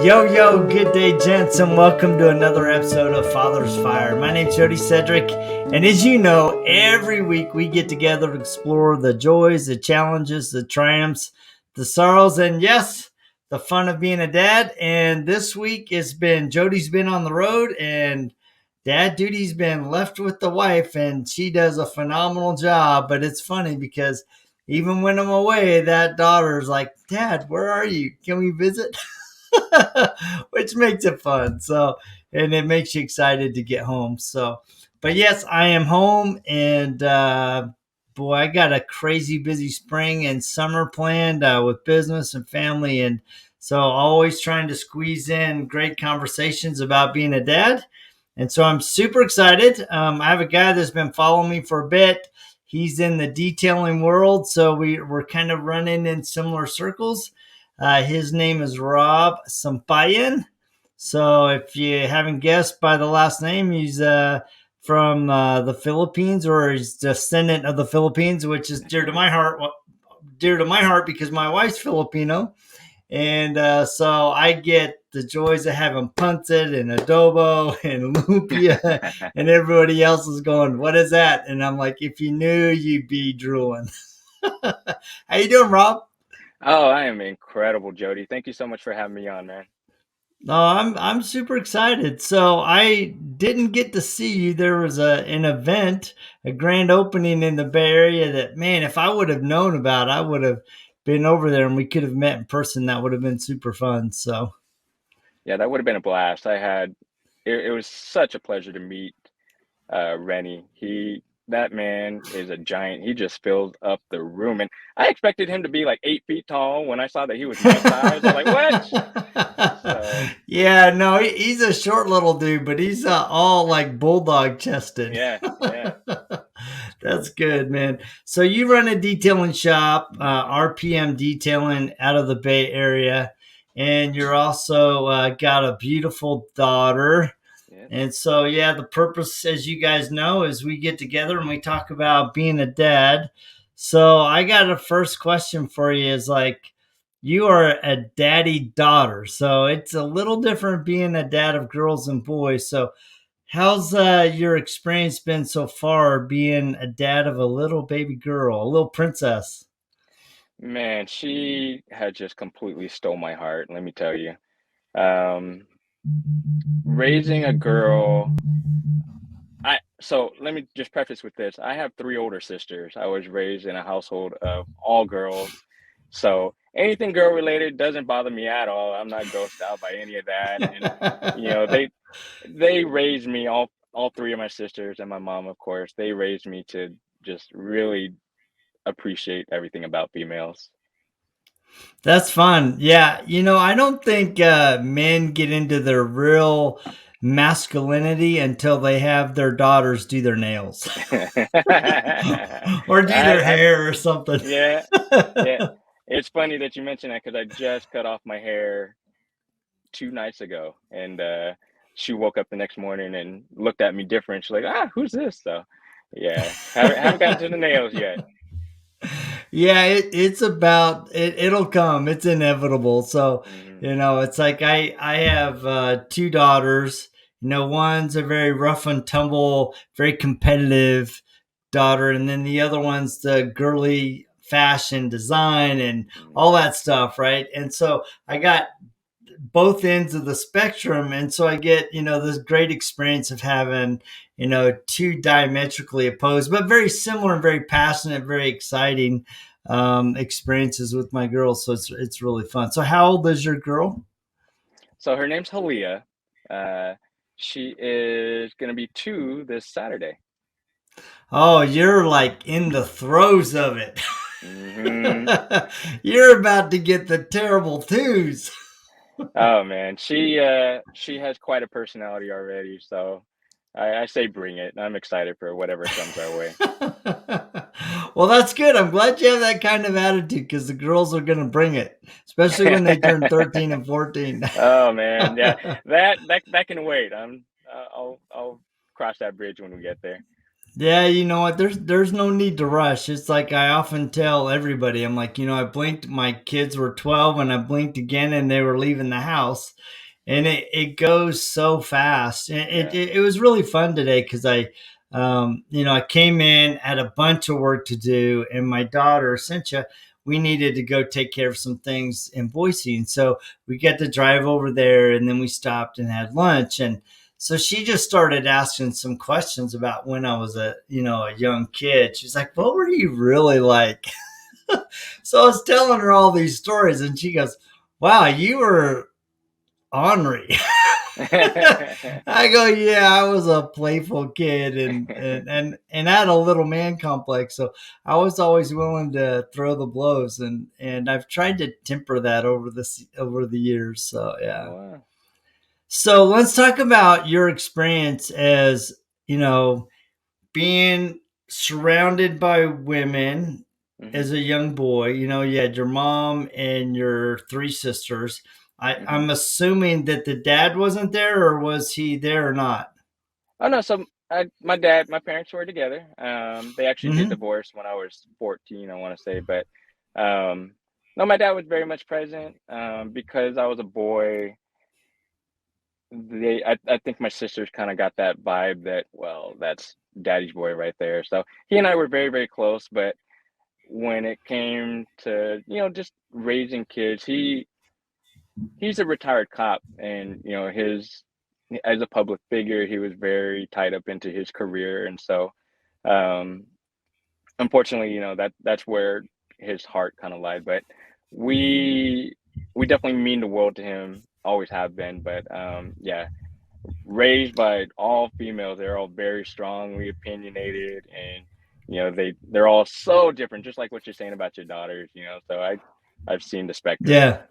Yo, good day, gents, and welcome to another episode of Father's Fire. My name's Jody Sedrick, and as you know, every week we get together to explore the joys, the challenges, the triumphs, the sorrows, and yes, the fun of being a dad. And this week Jody's been on the road, and dad duty's been left with the wife, and she does a phenomenal job. But it's funny because even when I'm away, that daughter's like, "Dad, where are you? Can we visit?" Which makes it fun. So, and it makes you excited to get home. So, but yes, I am home, and boy, I got a crazy busy spring and summer planned with business and family, and so always trying to squeeze in great conversations about being a dad. And so I'm super excited. I have a guy that's been following me for a bit. He's in the detailing world, so we're kind of running in similar circles. His name is Rob Sampayan. So if you haven't guessed by the last name, he's from the Philippines, or he's descendant of the Philippines, which is dear to my heart. Dear to my heart because my wife's Filipino, and so I get the joys of having punted and adobo and lumpia, and everybody else is going, "What is that?" And I'm like, "If you knew, you'd be drooling." How you doing, Rob? Oh, I am incredible, Jody. Thank you so much for having me on, man. No, I'm super excited. So I didn't get to see you. There was an event, a grand opening in the Bay Area that, man, if I would have known about, I would have been over there and we could have met in person. That would have been super fun. So Yeah, that would have been a blast. It was such a pleasure to meet Rennie. That man is a giant. He just fills up the room. And I expected him to be like 8 feet tall. When I saw that he was my size, I was like, what? So, yeah, no, he's a short little dude, but he's all like bulldog chested. yeah, yeah. That's good, man. So you run a detailing shop, RPM Detailing, out of the Bay Area, and you're also got a beautiful daughter. Yeah. And so, yeah, the purpose, as you guys know, is we get together and we talk about being a dad. So I got a first question for you is like, you are a daddy daughter. So it's a little different being a dad of girls and boys. So how's your experience been so far being a dad of a little baby girl, a little princess? Man, she had just completely stole my heart, let me tell you. Um, Raising a girl. So let me just preface with this. I have three older sisters. I was raised in a household of all girls. So anything girl related doesn't bother me at all. I'm not grossed out by any of that. And you know, they raised me, all three of my sisters and my mom, of course. They raised me to just really appreciate everything about females. That's fun. Yeah. I don't think men get into their real masculinity until they have their daughters do their nails or do their I hair or something. yeah, yeah. It's funny that you mentioned that because I just cut off my hair 2 nights ago, and she woke up the next morning and looked at me different. She's like, "Ah, who's this?" So, yeah, haven't gotten to the nails yet. Yeah, it's about it. It'll come. It's inevitable. So, Hmm. it's like I have two daughters. One's a very rough and tumble, very competitive daughter, and then the other one's the girly fashion design and all that stuff, right? And so I got both ends of the spectrum, and so I get this great experience of having two diametrically opposed but very similar and very passionate, very exciting experiences with my girls. So it's really fun. So how old is your girl? So her name's Halia. Uh, she is gonna be 2 this Saturday. Oh, you're like in the throes of it. Hmm. You're about to get the terrible twos. Oh man, she has quite a personality already. So I say bring it. I'm excited for whatever comes our way. Well, that's good. I'm glad you have that kind of attitude because the girls are going to bring it, especially when they turn 13 and 14. Oh man, yeah, that can wait. I'll cross that bridge when we get there. Yeah, you know what? There's no need to rush. It's like I often tell everybody, I'm like, I blinked, my kids were 12 and I blinked again and they were leaving the house. And it goes so fast. And Yeah. it was really fun today because I came in, had a bunch of work to do, and my daughter, Cynthia, we needed to go take care of some things in Boise. And so we get to drive over there and then we stopped and had lunch. And so she just started asking some questions about when I was a young kid. She's like, "What were you really like?" So I was telling her all these stories, and she goes, "Wow, you were ornery." I go, "Yeah, I was a playful kid, and I had a little man complex, so I was always willing to throw the blows, and I've tried to temper that over the years." So yeah. Wow. So let's talk about your experience as, being surrounded by women Hmm. as a young boy. You had your mom and your three sisters. Hmm. I'm assuming that the dad wasn't there, or was he there or not? Oh no, so my parents were together. They actually did Hmm. divorce when I was 14, I want to say, but um, no, my dad was very much present. Because I was a boy. I think my sisters kind of got that vibe that, well, that's daddy's boy right there. So he and I were very, very close. But when it came to, just raising kids, he's a retired cop, and his as a public figure, he was very tied up into his career, and so um, unfortunately, that's where his heart kind of lied. But we we definitely mean the world to him, always have been. But yeah, raised by all females, they're all very strongly opinionated, and they're all so different, just like what you're saying about your daughters. So I've seen the spectrum. Yeah.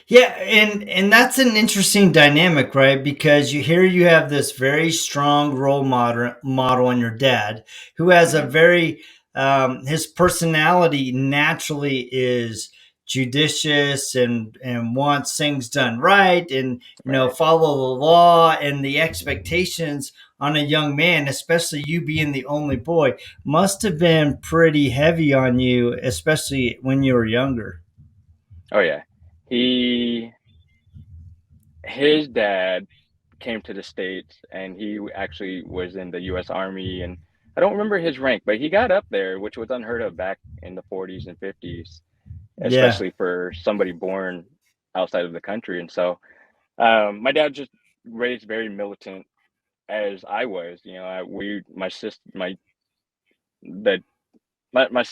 Yeah, and that's an interesting dynamic, right? Because you have this very strong role model in your dad, who has a Hmm. very his personality naturally is judicious and wants things done right, and Right. follow the law, and the expectations on a young man, especially you being the only boy, must have been pretty heavy on you, especially when you were younger. Oh yeah. He his dad came to the States, and he actually was in the US Army, and I don't remember his rank, but he got up there, which was unheard of back in the 40s and 50s, Yeah. especially for somebody born outside of the country. And so my dad just raised very militant as I was. My sister, the my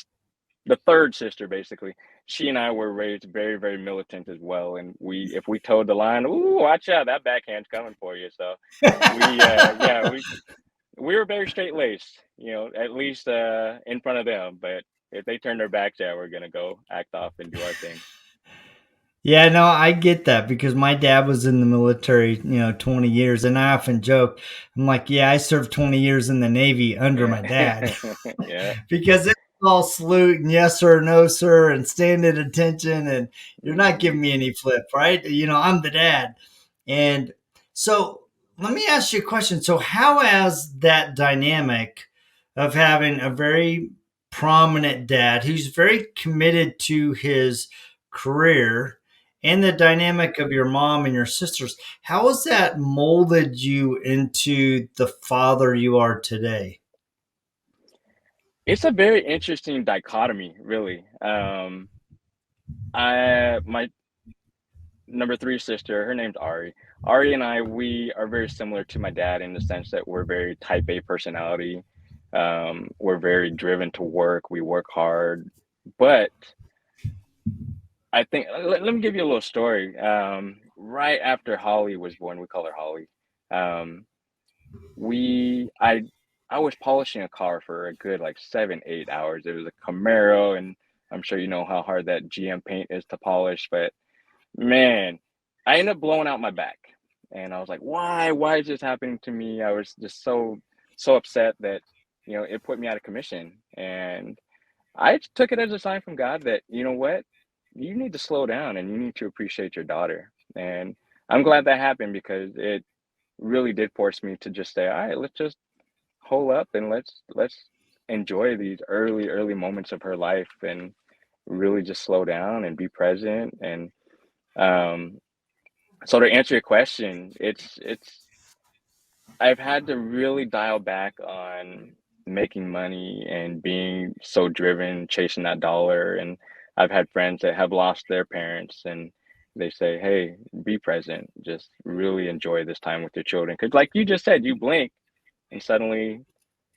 the third sister, basically, she and I were raised very, very militant as well. And if we towed the line, ooh, watch out, that backhand's coming for you. So yeah, we were very straight laced, at least in front of them. But if they turned their backs, yeah, we're gonna go act off and do our thing. Yeah, no, I get that because my dad was in the military, 20 years. And I often joke, I'm like, yeah, I served 20 years in the Navy under my dad. Yeah, yeah. Because it's all salute and yes sir, no sir, and stand at attention. And you're not Hmm. giving me any flip, right? I'm the dad. And so let me ask you a question. So, how has that dynamic of having a very prominent dad who's very committed to his career, and the dynamic of your mom and your sisters, how has that molded you into the father you are today? It's a very interesting dichotomy, really. I my number three sister, her name's Ari. Ari and I, we are very similar to my dad in the sense that we're very type A personality. We're very driven to work. We work hard, but I think let me give you a little story. Right after Holly was born, we call her Holly. Um, we I was polishing a car for a good like 7, 8 hours. It was a Camaro, and I'm sure you know how hard that GM paint is to polish, but man, I ended up blowing out my back, and I was like, "Why? Why is this happening to me?" I was just so upset that it put me out of commission, and I took it as a sign from God that, you know what, you need to slow down and you need to appreciate your daughter. And I'm glad that happened because it really did force me to just say, "All right, let's just hole up and let's enjoy these early moments of her life and really just slow down and be present. And um, so to answer your question, it's I've had to really dial back on making money and being so driven, chasing that dollar. And I've had friends that have lost their parents and they say, hey, be present, just really enjoy this time with your children. Because, like you just said, you blink and suddenly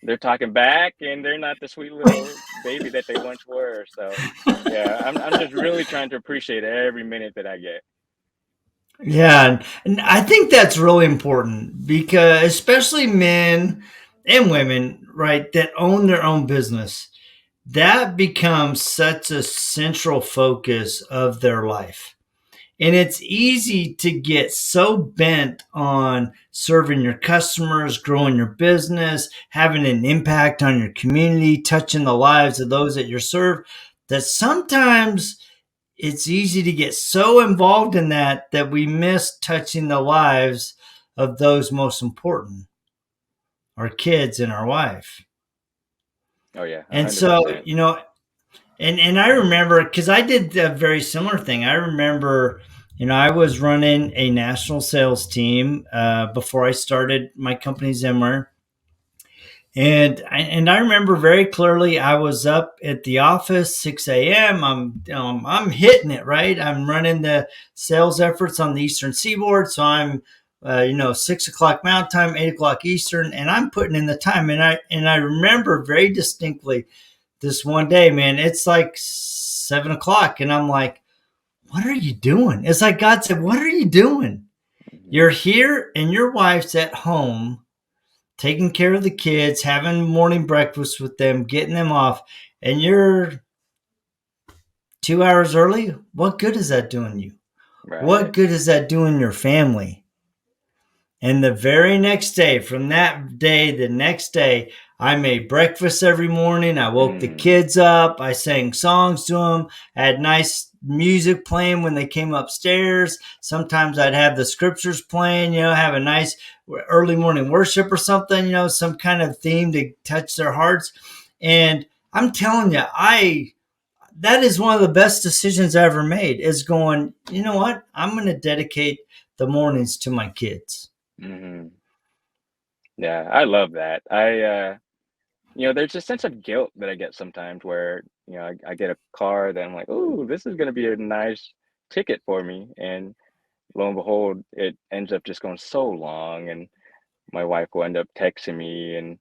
they're talking back and they're not the sweet little baby that they once were. So, yeah, I'm just really trying to appreciate every minute that I get. Yeah, and I think that's really important because especially men and women, right, that own their own business, that becomes such a central focus of their life. And it's easy to get so bent on serving your customers, growing your business, having an impact on your community, touching the lives of those that you serve, that sometimes it's easy to get so involved in that we miss touching the lives of those most important, our kids and our wife. Oh, yeah, And so, 100%. and I remember because I did a very similar thing. I remember, I was running a national sales team before I started my company Zimmer, and I remember very clearly. I was up at the office 6 a.m. I'm hitting it right. I'm running the sales efforts on the Eastern Seaboard, so I'm 6 o'clock Mountain Time, 8 o'clock Eastern, and I'm putting in the time. And I remember very distinctly this one day, man. It's like 7 o'clock, and I'm like, "What are you doing?" It's like God said, "What are you doing? Hmm. You're here, and your wife's at home." Taking care of the kids, having morning breakfast with them, getting them off, and you're 2 hours early. What good is that doing you? What Right. good is that doing your family? And the very next day, from that day, the next day, I made breakfast every morning. I woke the Mm, kids up. I sang songs to them. I had nice music playing when they came upstairs. Sometimes I'd have the scriptures playing, have a nice early morning worship or something, some kind of theme to touch their hearts. And I'm telling you, that is one of the best decisions I ever made is going, you know what? I'm going to dedicate the mornings to my kids. hmm. Yeah, I love that. There's a sense of guilt that I get sometimes where, I get a car that I'm like, "Oh, this is gonna be a nice ticket for me." And lo and behold, it ends up just going so long, and my wife will end up texting me and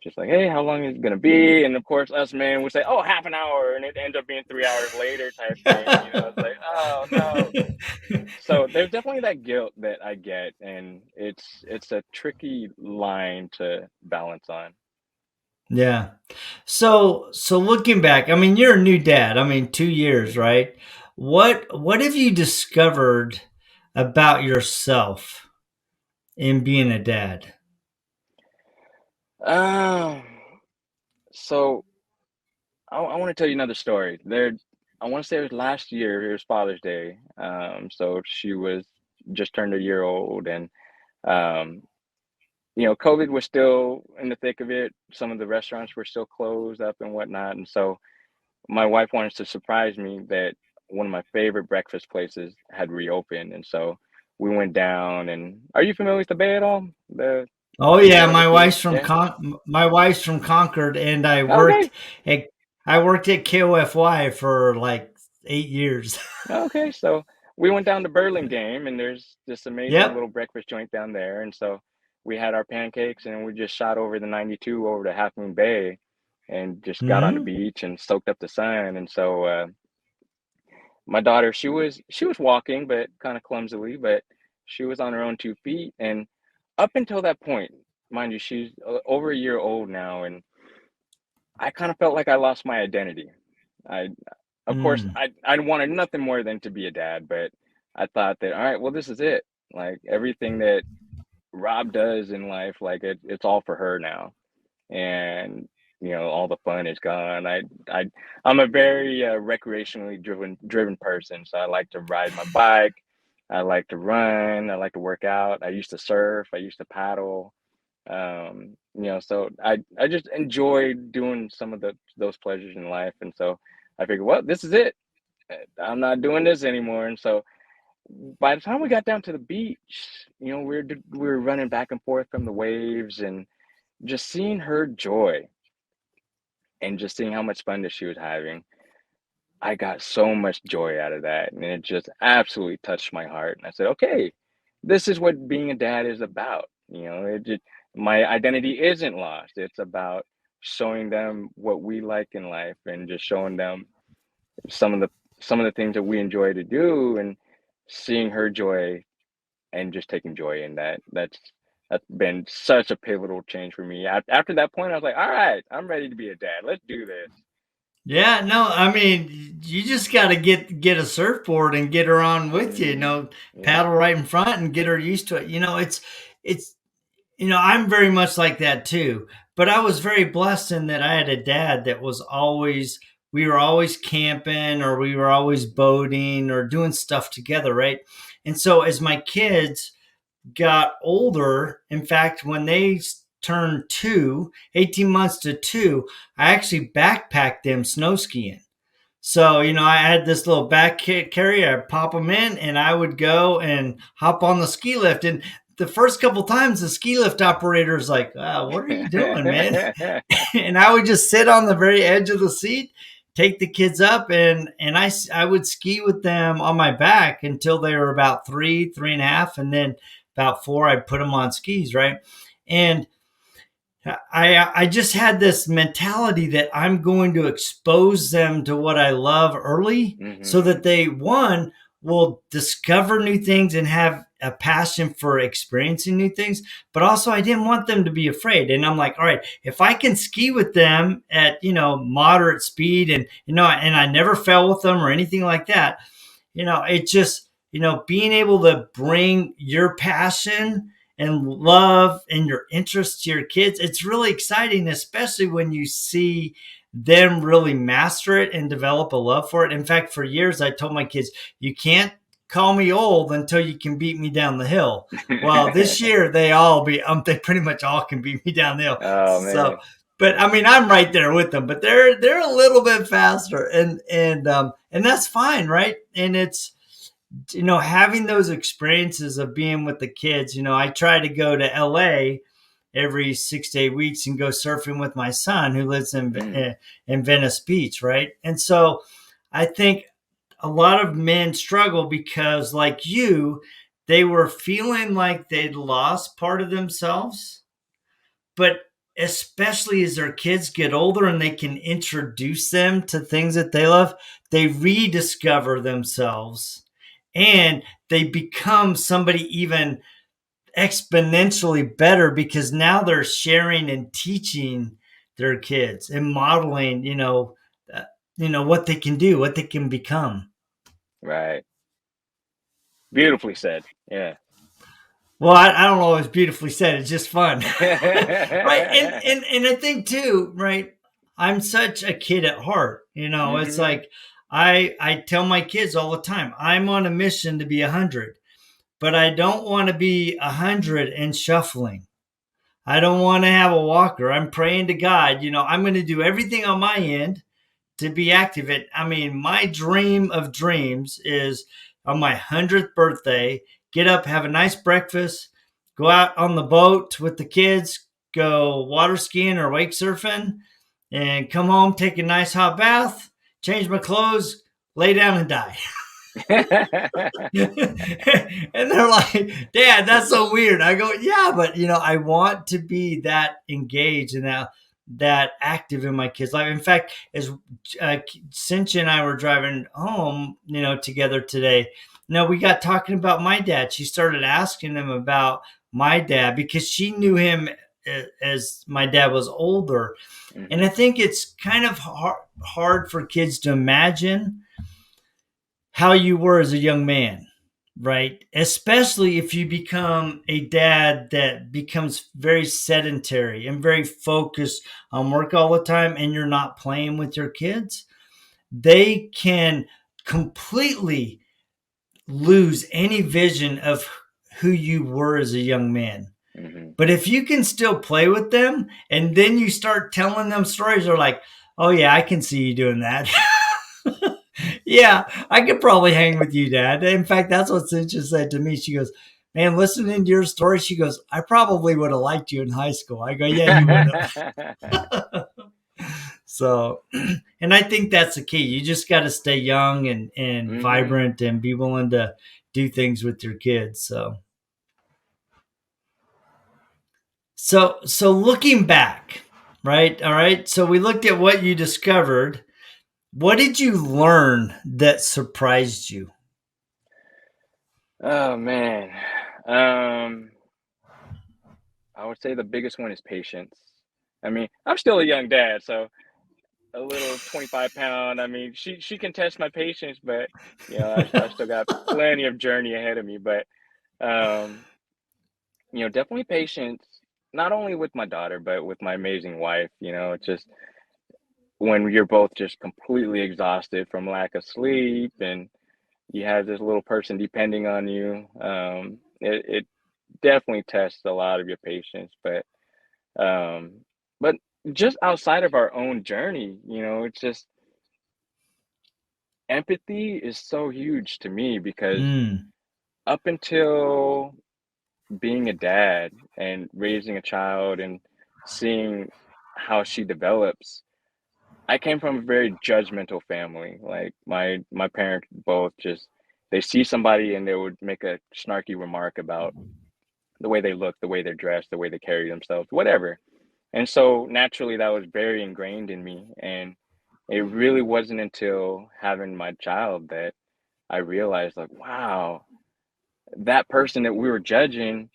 just like, "Hey, how long is it gonna be?" And of course, us men would say, "Oh, half an hour," and it ends up being 3 hours later type thing. It's like, "Oh no." So there's definitely that guilt that I get, and it's a tricky line to balance on. Yeah. So looking back, I mean, you're a new dad. I mean, 2 years, right? What have you discovered about yourself in being a dad? Um, so I want to tell you another story. I want to say it was last year. It was Father's Day. So she was just turned a year old, and um, COVID was still in the thick of it. Some of the restaurants were still closed up and whatnot, and so my wife wanted to surprise me that one of my favorite breakfast places had reopened, and so we went down. And are you familiar with the Bay at all? The Oh in yeah, Atlantic City? Yeah. My wife's from Concord, and Okay. at I worked at KOFY for like 8 years. Okay, so we went down to Burlingame, and there's this amazing Yep. little breakfast joint down there, and so we had our pancakes, and we just shot over the 92 over to Half Moon Bay, and just got on the Hmm. beach and soaked up the sun. And so my daughter, she was walking, but kind of clumsily, but she was on her own 2 feet, and up until that point, mind you, she's over a year old now, and I kind of felt like I lost my identity. I Of course, Mm. I wanted nothing more than to be a dad, but I thought that, all right, well, this is it. Like everything that Rob does in life, like it's all for her now, and all the fun is gone. I I'm a very recreationally driven person, so I like to ride my bike, I like to run, I like to work out. I used to surf, I used to paddle, So I just enjoy doing some of those pleasures in life, and so I figured, well, this is it. I'm not doing this anymore. And so by the time we got down to the beach, we were running back and forth from the waves, and just seeing her joy and just seeing how much fun that she was having, I got so much joy out of that, and it just absolutely touched my heart. And I said, okay, this is what being a dad is about. My identity isn't lost. It's about showing them what we like in life, and just showing them some of the some of the things that we enjoy to do, and seeing her joy and just taking joy in that. That's been such a pivotal change for me. After that point, I was like, all right, I'm ready to be a dad. Let's do this. Yeah, no, I mean, you just got to get a surfboard and get her on with you, Yeah. paddle right in front and get her used to it. It's I'm very much like that too. But I was very blessed in that I had a dad that was always we were always camping, or we were always boating or doing stuff together, right? And so as my kids got older, in fact, when they turned 18 months to 2, I actually backpacked them snow skiing. So, I had this little back carrier. I'd pop them in, and I would go and hop on the ski lift. And the first couple times, the ski lift operator's like, what are you doing, man? And I would just sit on the very edge of the seat, take the kids up, and I would ski with them on my back until they were about 3.5, and then about 4, I'd put them on skis, right? And I just had this mentality that I'm going to expose them to what I love early, so Hmm. that they, one, will discover new things and have a passion for experiencing new things. But also, I didn't want them to be afraid. And I'm like, all right, if I can ski with them at, moderate speed, and, and I never fell with them or anything like that, it just, being able to bring your passion and love and your interest to your kids, it's really exciting, especially when you see them really master it and develop a love for it. In fact, for years, I told my kids, you can't call me old until you can beat me down the hill. Well, this year they pretty much all can beat me down the hill. Oh So, man. but I mean, I'm right there with them, but they're a little bit faster, and that's fine, right? And it's, having those experiences of being with the kids. I try to go to LA every 6 to 8 weeks and go surfing with my son, who lives Mm. in Venice Beach, right? And so I think a lot of men struggle because, like you, they were feeling like they'd lost part of themselves. But especially as their kids get older and they can introduce them to things that they love, they rediscover themselves, and they become somebody even exponentially better, because now they're sharing and teaching their kids and modeling, uh, what they can do, what they can become. Right. Beautifully said. Yeah. Well, I don't know if it's beautifully said. It's just fun, right? And I think too, right? I'm such a kid at heart. It's Hmm. like I tell my kids all the time, I'm on a mission to be 100, but I don't want to be 100 and shuffling. I don't want to have a walker. I'm praying to God. I'm going to do everything on my end to be active. I mean, my dream of dreams is on my 100th birthday, get up, have a nice breakfast, go out on the boat with the kids, go water skiing or wake surfing, and come home, take a nice hot bath, change my clothes, lay down and die. And they're like, Dad, that's so weird. I go, yeah, but I want to be that engaged and that active in my kids' life. In fact, as Cynthia and I were driving home, together today, we got talking about my dad. She started asking him about my dad because she knew him as my dad was older. And I Hmm. think it's kind of hard for kids to imagine how you were as a young man, right? Especially if you become a dad that becomes very sedentary and very focused on work all the time, and you're not playing with your kids. They can completely lose any vision of who you were as a young man. Hmm. But if you can still play with them and then you start telling them stories, they're like, oh, yeah, I can see you doing that. Yeah, I could probably hang with you, Dad. In fact, that's what Cynthia said to me. She goes, man, listening to your story, she goes, I probably would have liked you in high school. I go, yeah, you would have. So, and I think that's the key. You just got to stay young and Hmm. vibrant and be willing to do things with your kids. So looking back, right? All right. So we looked at what you discovered. What did you learn that surprised you? Oh man. Um, I would say the biggest one is patience. I mean, I'm still a young dad, so a little 25 pound. I mean, she can test my patience, but I still got plenty of journey ahead of me. But um, definitely patience, not only with my daughter, but with my amazing wife. It's just when you're both just completely exhausted from lack of sleep, and you have this little person depending on you. It definitely tests a lot of your patience, um, but just outside of our own journey, it's just empathy is so huge to me because Mm, up until being a dad and raising a child and seeing how she develops, I came from a very judgmental family. Like my parents both just they see somebody and they would make a snarky remark about the way they look, the way they're dressed, the way they carry themselves, whatever. And so naturally that was very ingrained in me. And it really wasn't until having my child that I realized like, wow, that person that we were judging,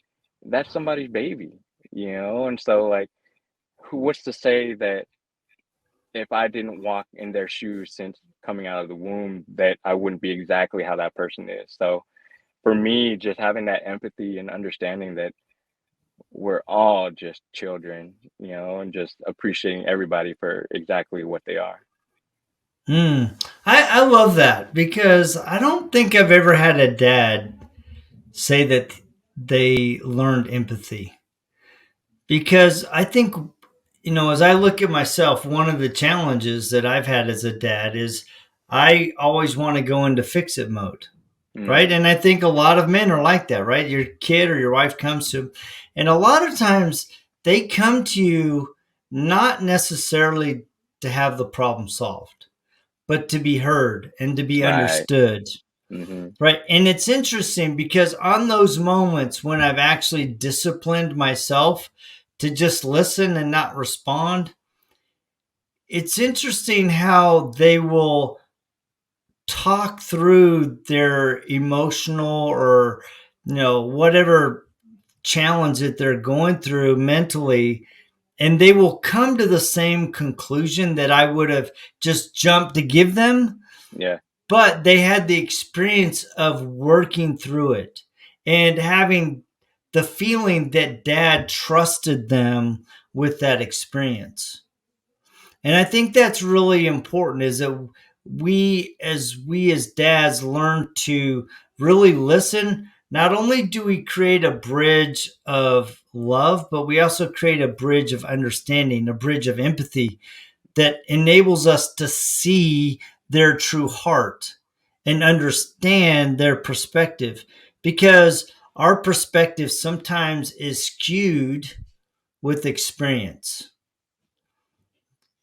that's somebody's baby. And so like what's to say that if I didn't walk in their shoes since coming out of the womb, that I wouldn't be exactly how that person is. So for me, just having that empathy and understanding that we're all just children, and just appreciating everybody for exactly what they are. I love that because I don't think I've ever had a dad say that they learned empathy. Because I think, as I look at myself, one of the challenges that I've had as a dad is I always want to go into fix it mode, right? Mm, And I think a lot of men are like that, right? Your kid or your wife comes to, and a lot of times they come to you not necessarily to have the problem solved, but to be heard and to be right. understood. Hmm. Right. And it's interesting because on those moments when I've actually disciplined myself to just listen and not respond, it's interesting how they will talk through their emotional or, whatever challenge that they're going through mentally. And they will come to the same conclusion that I would have just jumped to give them, Yeah. but they had the experience of working through it and having the feeling that dad trusted them with that experience. And I think that's really important is that we as dads learn to really listen. Not only do we create a bridge of love, but we also create a bridge of understanding, a bridge of empathy that enables us to see their true heart and understand their perspective, because our perspective sometimes is skewed with experience,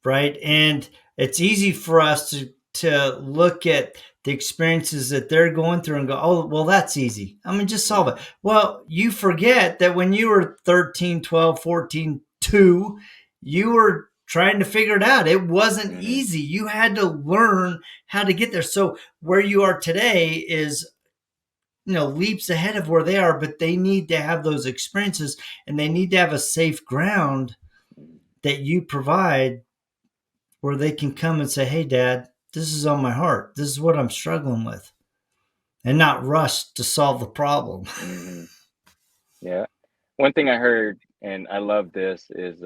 right? And it's easy for us to look at the experiences that they're going through and go, oh, well, that's easy. I mean, just solve it. Hmm. Well, you forget that when you were 13, 12, 14, 2, you were trying to figure it out. It wasn't Hmm. easy. You had to learn how to get there. So where you are today is, leaps ahead of where they are, but they need to have those experiences and they need to have a safe ground that you provide where they can come and say, hey, dad, this is on my heart. This is what I'm struggling with, and not rush to solve the problem. Hmm. Yeah. One thing I heard, and I love this, is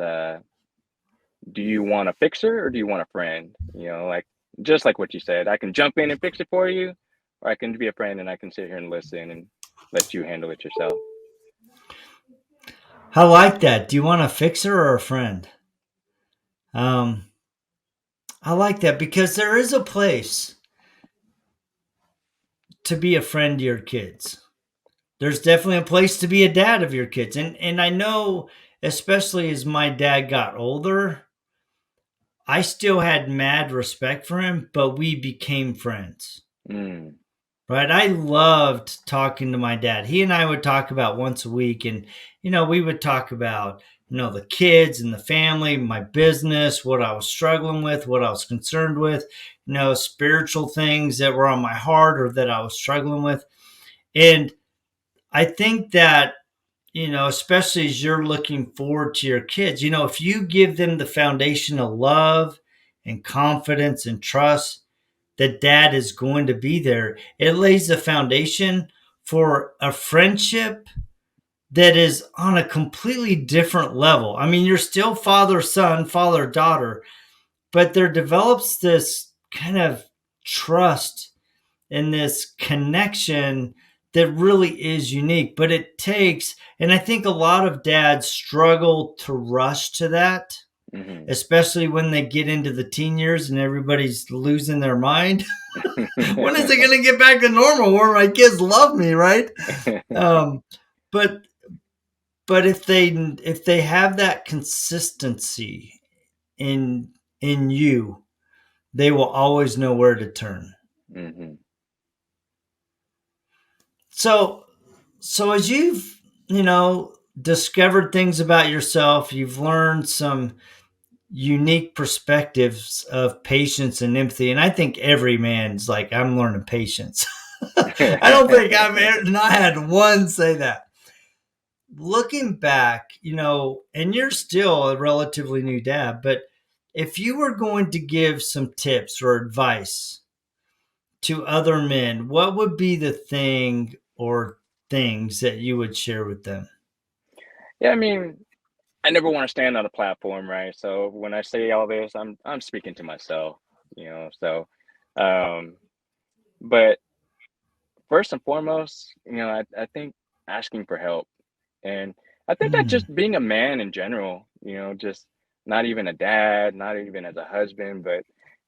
do you want a fixer or do you want a friend? Like just like what you said, I can jump in and fix it for you, or I can be a friend and I can sit here and listen and let you handle it yourself. I like that. Do you want a fixer or a friend? Um, I like that because there is a place to be a friend to your kids. There's definitely a place to be a dad of your kids. And I know, especially as my dad got older, I still had mad respect for him, but we became friends. Mm, Right. I loved talking to my dad. He and I would talk about once a week, and we would talk about, the kids and the family, my business, what I was struggling with, what I was concerned with, spiritual things that were on my heart or that I was struggling with. And I think that, especially as you're looking forward to your kids, if you give them the foundation of love and confidence and trust that dad is going to be there, it lays the foundation for a friendship that is on a completely different level. I mean, you're still father son, father daughter, but there develops this kind of trust and this connection that really is unique. But it takes, and I think a lot of dads struggle to rush to that, hmm especially when they get into the teen years and everybody's losing their mind. When is it going to get back to normal where my kids love me, right? Um, but if they have that consistency in you, they will always know where to turn. hmm So as you've discovered things about yourself, you've learned some unique perspectives of patience and empathy, and I think every man's like, I'm learning patience. I don't think I've not had one say that. Looking back, and you're still a relatively new dad, but if you were going to give some tips or advice to other men, what would be the thing or things that you would share with them? Yeah, I mean, I never want to stand on a platform, right? So when I say all this, I'm speaking to myself, you know. So, um, but first and foremost, I think asking for help, and I think that Hmm. just being a man in general, just not even a dad, not even as a husband, but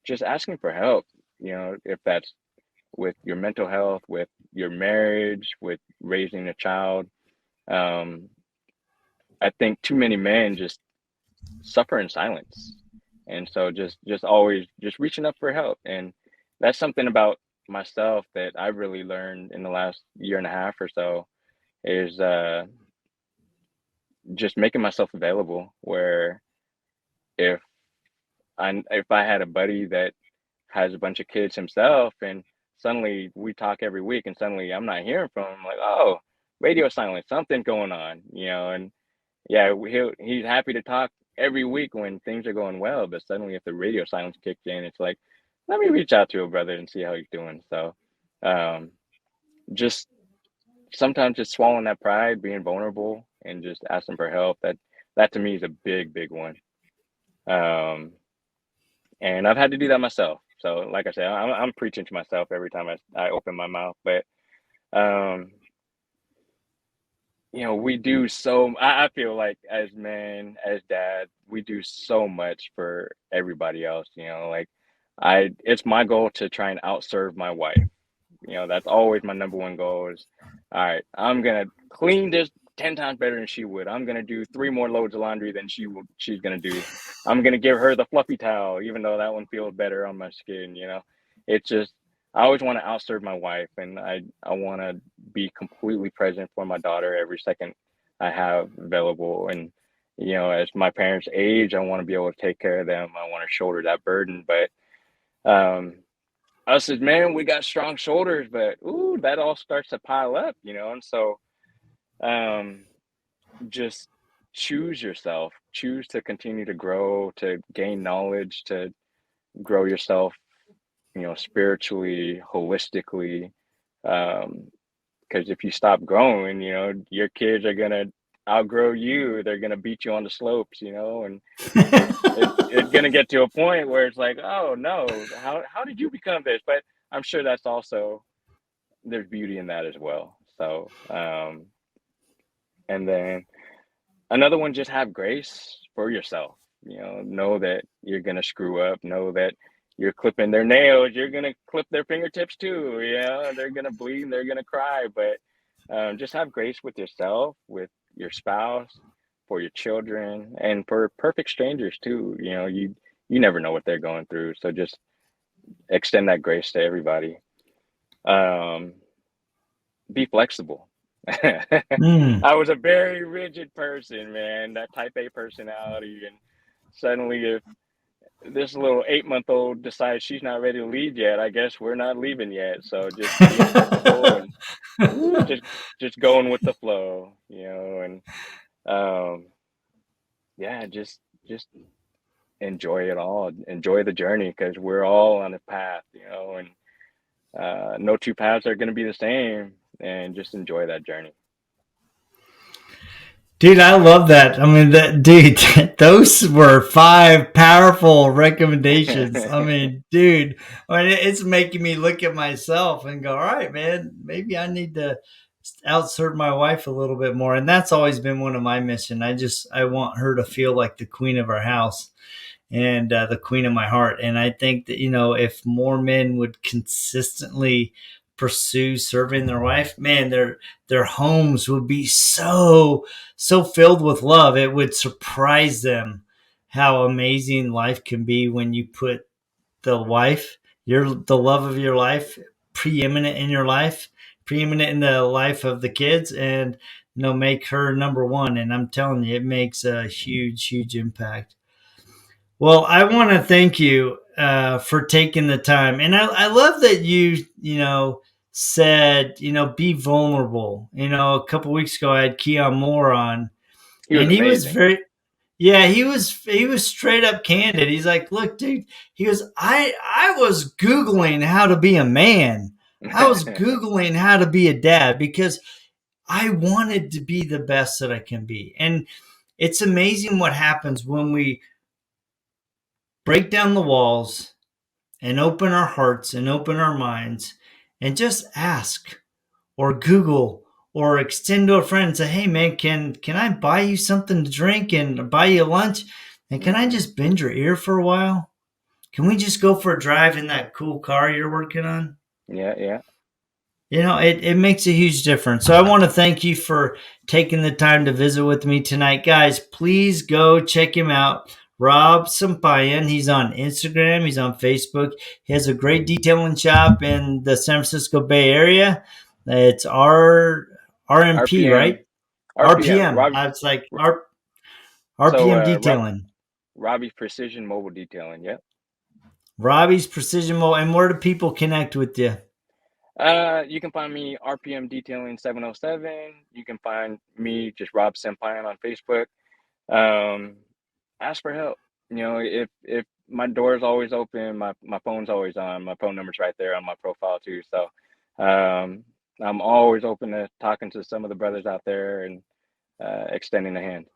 just asking for help, if that's with your mental health, with your marriage, with raising a child. Um, I think too many men just suffer in silence. And so just always just reaching up for help. And that's something about myself that I really learned in the last year and a half or so is just making myself available where if if I had a buddy that has a bunch of kids himself and suddenly we talk every week and suddenly I'm not hearing from him, like, oh, radio silence, something going on, and yeah, he's happy to talk every week when things are going well, but suddenly if the radio silence kicked in, it's like, let me reach out to a brother and see how he's doing. So, um, just sometimes just swallowing that pride, being vulnerable, and just asking for help. That to me is a big, big one. Um, and I've had to do that myself. So, like I said, I'm preaching to myself every time I open my mouth. But um, we do so I feel like as men, as dad, we do so much for everybody else, like it's my goal to try and outserve my wife. That's always my number one goal is, all right, I'm gonna clean this 10 times better than she would. I'm gonna do three more loads of laundry than she's gonna do. I'm gonna give her the fluffy towel, even though that one feels better on my skin. It's just I always want to outserve my wife, and I want to be completely present for my daughter every second I have available. And as my parents age, I want to be able to take care of them. I want to shoulder that burden. But um, us as men, we got strong shoulders, but ooh, that all starts to pile up. And so um, just choose yourself, choose to continue to grow, to gain knowledge, to grow yourself, spiritually, holistically. Um, because if you stop growing, your kids are gonna outgrow you. They're gonna beat you on the slopes, and it's gonna get to a point where it's like, oh no, how did you become this? But I'm sure that's also there's beauty in that as well. So, and then Another one, just have grace for yourself. Know that you're gonna screw up. Know that you're clipping their nails. You're gonna clip their fingertips too. They're gonna bleed and they're gonna cry. But just have grace with yourself, with your spouse, for your children, and for perfect strangers too. You never know what they're going through. So just extend that grace to everybody. Um, be flexible. Mm. I was a very rigid person, man, that type A personality. And suddenly, if this little 8-month-old decides she's not ready to leave yet, I guess we're not leaving yet. So just being flexible and just going with the flow, and yeah, just enjoy it all, enjoy the journey, because we're all on a path, and no two paths are going to be the same, and just enjoy that journey. Dude, I love that. I mean, dude, those were 5 powerful recommendations. I mean, dude, it's making me look at myself and go, all right, man, maybe I need to outserve my wife a little bit more. And that's always been one of my mission. I want her to feel like the queen of our house and the queen of my heart. And I think that, if more men would consistently pursue serving their wife, man, their homes would be so filled with love. It would surprise them how amazing life can be when you put the wife, the love of your life, preeminent in your life, preeminent in the life of the kids, and make her number one. And I'm telling you, it makes a huge impact. Well, I want to thank you for taking the time, and I love that you said be vulnerable. A couple weeks ago I had Keon Moore on, He was and he was amazing. very yeah, he was straight up candid. He's like, look, dude, he goes, I was Googling how to be a man. I was Googling how to be a dad because I wanted to be the best that I can be. And it's amazing what happens when we break down the walls and open our hearts and open our minds and just ask or Google or extend to a friend and say, hey man, can I buy you something to drink and buy you lunch? And can I Hmm. just bend your ear for a while? Can we just go for a drive in that cool car you're working on? Yeah, yeah. It makes a huge difference. So I want to thank you for taking the time to visit with me tonight. Guys, please go check him out. Rob Sampayan. He's on Instagram. He's on Facebook. He has a great detailing shop in the San Francisco Bay Area. It's RMP, RPM, right? RPM, RPM. Rob. It's like So, RPM detailing. Robbie's Precision Mobile Detailing. Yep. Robbie's Precision Mobile. And where do people connect with you? You can find me RPM Detailing 707. You can find me just Rob Sampayan on Facebook. Um, ask for help. If my door is always open, my phone's always on. My phone number's right there on my profile too. So, I'm always open to talking to some of the brothers out there and extending a hand.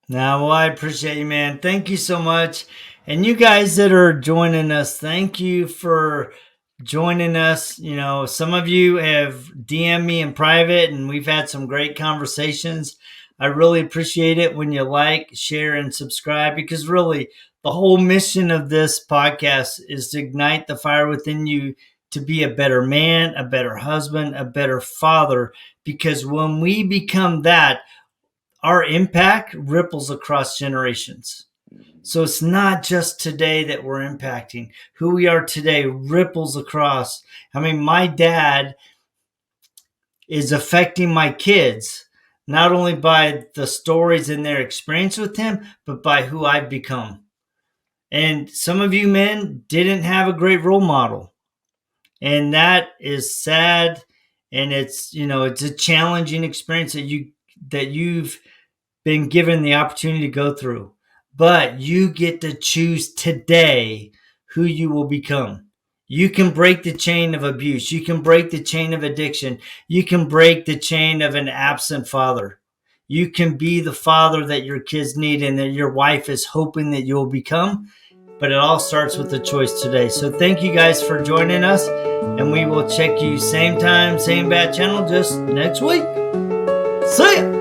Now, well, I appreciate you, man. Thank you so much. And you guys that are joining us, thank you for joining us. Some of you have DM'd me in private, and we've had some great conversations. I really appreciate it when you like, share, and subscribe because really the whole mission of this podcast is to ignite the fire within you to be a better man, a better husband, a better father. Because when we become that, our impact ripples across generations. So it's not just today that we're impacting. Who we are today ripples across. I mean, my dad is affecting my kids, not only by the stories and their experience with him, but by who I've become. And some of you men didn't have a great role model. And that is sad. And it's a challenging experience that you've been given the opportunity to go through. But you get to choose today who you will become. You can break the chain of abuse. You can break the chain of addiction. You can break the chain of an absent father. You can be the father that your kids need and that your wife is hoping that you'll become. But it all starts with the choice today. So thank you guys for joining us. And we will check you same time, same bad channel just next week. See ya.